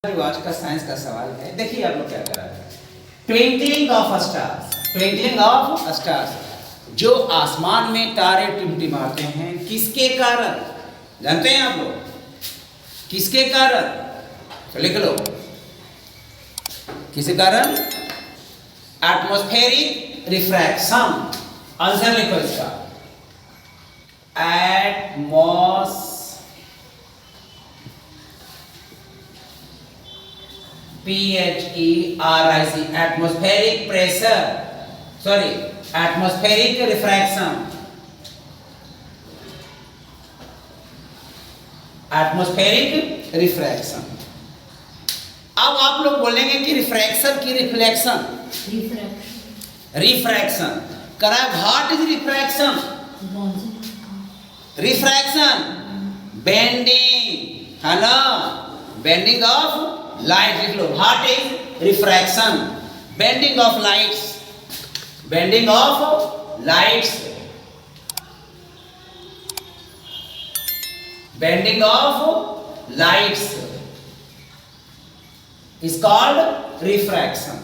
जो आज का साइंस का सवाल है, देखिए आप लोग क्या कर रहे हैं। Twinkling of stars, twinkling of stars, जो आसमान में तारे टिमटिमाते हैं किसके कारण, जानते हैं आप लोग किसके कारण? तो लिख लो, किसके कारण? Atmospheric refraction. आंसर लिखो इसका, PHERIC, atmospheric pressure, sorry atmospheric refraction, atmospheric refraction. अब आप लोग बोलेंगे कि रिफ्रैक्शन की रिफ्लेक्शन, रिफ्रैक्शन करा। What is refraction? Refraction bending, है ना, बेंडिंग ऑफ लाइट। लिख लो, what is refraction? Bending of lights, bending of lights, bending of lights is called refraction.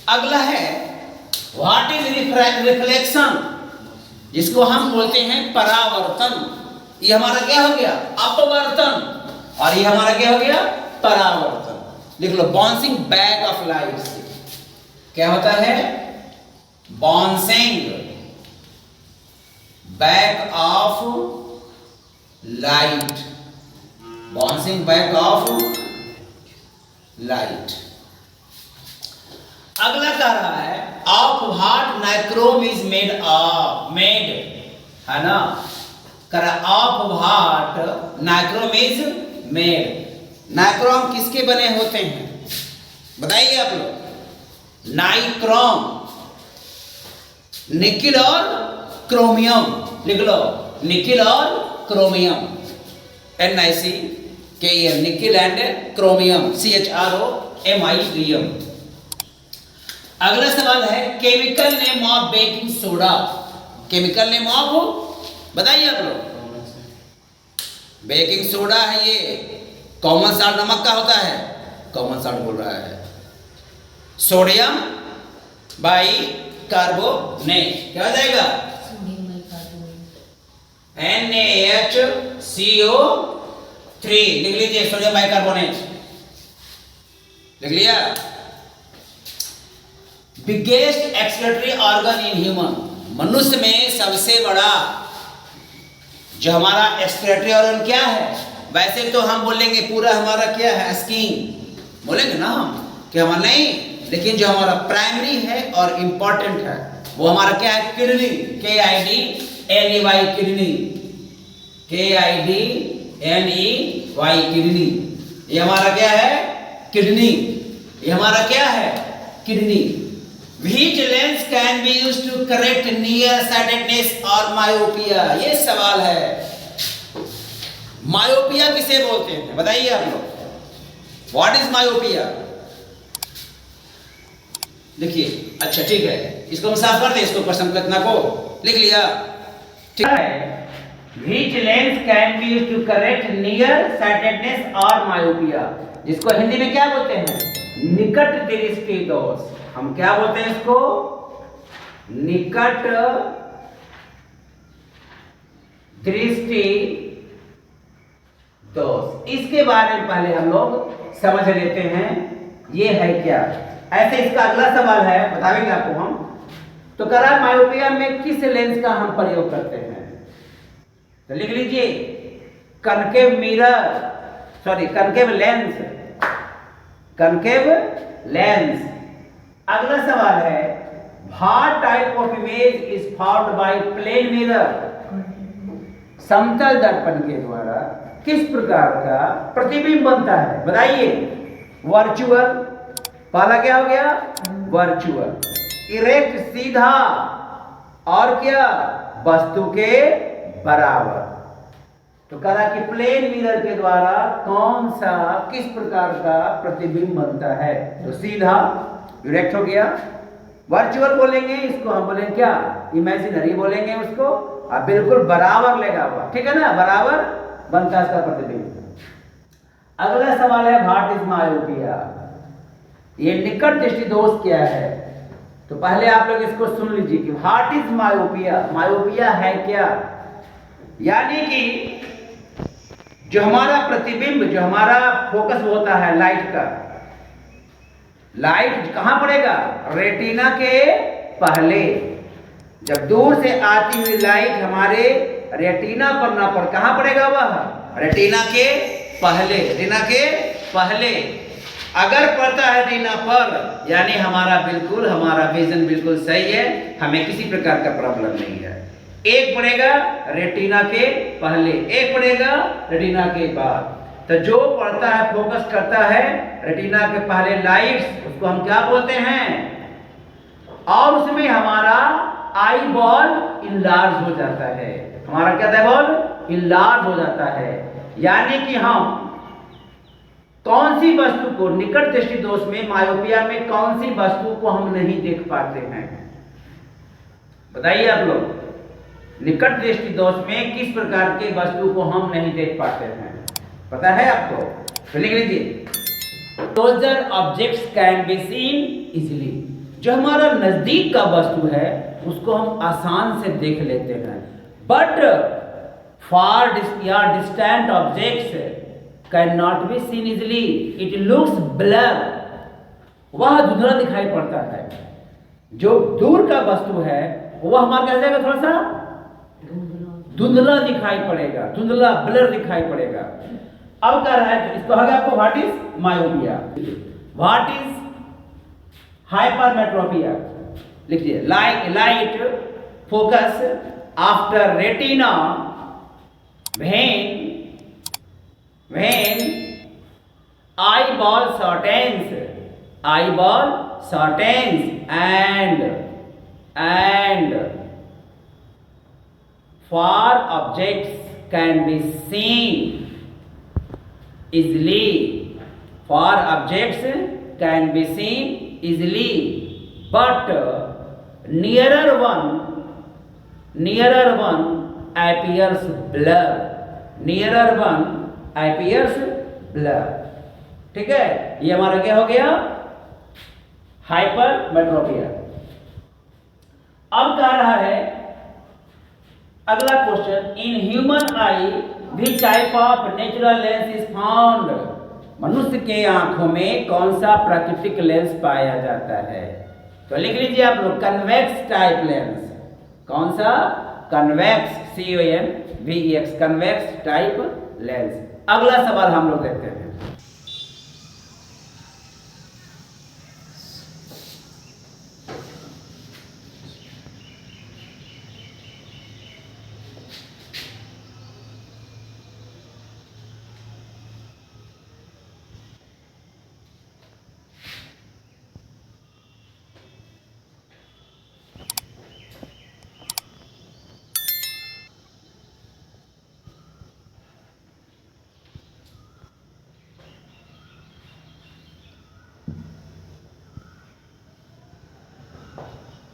अगला है व्हाट इज रिफ्लेक्शन, जिसको हम बोलते हैं परावर्तन। ये हमारा क्या हो गया? अपवर्तन, और ये हमारा क्या हो गया? परावर्तन। लिख लो, बाउंसिंग बैक ऑफ लाइट्स। क्या होता है? Bouncing back of light, bouncing back of light. अगला कह रहा है of what nichrome is made of, made, है ना, करा of what nichrome is made. Nichrome किसके बने होते हैं बताइए आप लोग? नाइक्रोम, निकिल और क्रोमियम। लिख लो, निकिल और chromium, NiCKEM, nickel and chromium, CHROMIUM। अगला सवाल है chemical name of baking soda. Chemical name of बताइए आप लोग। बेकिंग सोडा है ये, कॉमन साल्ट नमक का होता है, कॉमन साल्ट बोल रहा है। सोडियम बाई कार्बोनेट, क्या हो जाएगा? NaHCO3। लिख लीजिए, सोडियम बाई कार्बोनेट लिख लिया। Biggest excretory organ in human, मनुष्य में सबसे बड़ा जो हमारा एक्सक्रीटरी ऑर्गन क्या है? वैसे तो हम बोलेंगे पूरा हमारा क्या है? स्किन बोलेंगे ना हम, कि हमारा नहीं, लेकिन जो हमारा प्राइमरी है और इंपॉर्टेंट है वो हमारा क्या है? Kidney, KIDNEY, kidney, KIDNEY, kidney. ये हमारा क्या है? किडनी। ये हमारा क्या है? Kidney. Which lens can be used to correct nearsightedness or myopia? ये सवाल है। मायोपिया किसे बोलते हैं बताइए आप लोग? What is myopia? देखिए, अच्छा ठीक है, इसको हम साफ कर दें, इसको प्रश्न रचना को लिख लिया, ठीक है। Which lens can be used to correct nearsightedness or myopia? जिसको हिंदी में क्या बोलते हैं? निकट दृष्टि दोष। हम क्या बोलते हैं इसको? निकट दृष्टि दोष। इसके बारे में पहले हम लोग समझ लेते हैं ये है क्या। ऐसे इसका अगला सवाल है, बताएंगे आपको हम। तो करा मायोपिया में किस लेंस का हम प्रयोग करते हैं? तो लिख लीजिए, concave mirror, sorry concave lens, concave lens. अगला सवाल है what type of image is found by plane mirror, समतल दर्पण के द्वारा किस प्रकार का प्रतिबिंब बनता है बताइए? वर्चुअल, पहला क्या हो गया? वर्चुअल, इरेक्ट सीधा, और क्या? वस्तु के बराबर। तो कहा कि प्लेन मिरर के द्वारा कौन सा किस प्रकार का प्रतिबिंब बनता है? तो सीधा, इरेक्ट हो गया। वर्चुअल बोलेंगे इसको, हम बोलेंगे क्या? इमेजिनरी बोलेंगे उसको, और बिल्कुल बराबर लेगा हुआ, ठीक है ना, बराबर बनता है इसका प्रतिबिंब। अगला सवाल है व्हाट इज मायोपिया, ये निकट दृष्टि दोष क्या है। तो पहले आप लोग इसको सुन लीजिए कि व्हाट इज मायोपिया, मायोपिया है क्या। यानी कि जो हमारा प्रतिबिंब, जो हमारा फोकस होता है लाइट का, लाइट कहां पड़ेगा, रेटिना के पहले। जब दूर से आती हुई लाइट हमारे रेटिना पर ना पड़, कहां पड़ेगा वह, रेटिना के पहले, रेटिना के पहले। अगर पड़ता है रेटिना पर, यानी हमारा बिल्कुल, हमारा विजन बिल्कुल सही है, हमें किसी प्रकार का प्रॉब्लम नहीं है। एक पड़ेगा रेटिना के पहले, एक पड़ेगा रेटिना के बाद। तो जो पड़ता है, फोकस करता है रेटिना के पहले लाइट्स, उसको हम क्या बोलते हैं, और उसमें हमारा आई बॉल इनलार्ज हो जाता है। हमारा क्या था बॉल, इनलार्ज हो जाता है। यानी कि हम कौन सी वस्तु को, निकट दृष्टि दोष में, मायोपिया में कौन सी वस्तु को हम नहीं देख पाते हैं, बताइए आप लोग। निकट दृष्टि दोष में किस प्रकार के वस्तु को हम नहीं देख पाते हैं, पता है आपको, तो लिख लीजिए। Closer objects can be seen easily, जो हमारा नजदीक का वस्तु है उसको हम आसान से देख लेते हैं। बट फार या distant objects can not be seen easily, it looks blur, वह धुंधला दिखाई पड़ता है। जो दूर का वस्तु है वह हमारा क्या जाएगा, थोड़ा सा धुंधला दिखाई पड़ेगा, धुंधला ब्लर दिखाई पड़ेगा। अब क्या रहा है, इसको होगा आपको what is myopia, what is hypermetropia, लिखिए। Light focus after retina when eyeball shortens and far objects can be seen easily, far objects can be seen easily, but nearer one appears blur, nearer one appears blur। ठीक है, ये हमारा क्या हो गया, hypermetropia. अब कह रहा है अगला question, in human I which type of natural lens is found, मनुष्य के आंखों में कौन सा प्राकृतिक लेंस पाया जाता है। तो लिख लीजिए आप लोग, कन्वेक्स टाइप लेंस। कौन सा, convex, CONVEX, convex type lens. अगला सवाल हम लोग देखते हैं।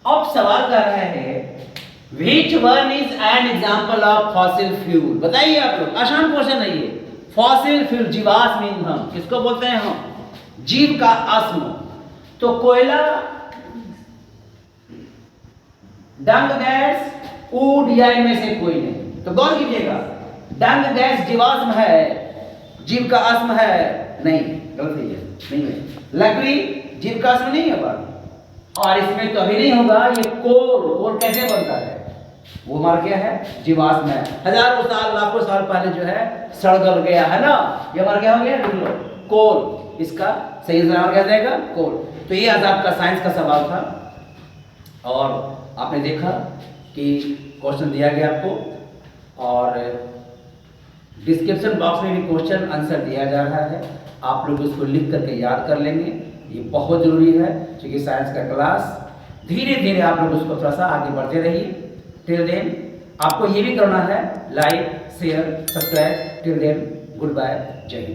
अब सवाल कर रहे हैं which one is an example of fossil fuel. बताइए आप लोग, आसान क्वेश्चन है ये। फॉसिल फ्यूल, जीवाश्म ईंधन किसको बोलते हैं हम, जीव का अश्म। तो कोयला, डंग गैस, वुड, या इनमें से कोई नहीं। तो गौर कीजिएगा, डंग गैस जीवाश्म है, जीव का अश्म है नहीं, गलत है, नहीं है। लकड़ी जीव का अश्म नहीं है बात, और इसमें तो अभी नहीं होगा। ये कोल कैसे बनता है, वो हमारा क्या है, जीवाश्म है। हजारों साल, लाखों साल पहले जो है सड़ गल गया है ना, ये हमारा क्या हो गया, कोल। इसका सही जवाब क्या जाएगा, कोल। तो ये आज आपका साइंस का सवाल था, और आपने देखा कि क्वेश्चन दिया गया आपको, और डिस्क्रिप्शन बॉक्स में भी क्वेश्चन आंसर दिया जा रहा है। आप लोग उसको लिख करके याद कर लेंगे, ये बहुत जरूरी है, क्योंकि साइंस का क्लास धीरे धीरे आप लोग उसको थोड़ा सा आगे बढ़ते रहिए। टिल देन आपको ये भी करना है, like, share, subscribe. Till then good bye, जय हिंद।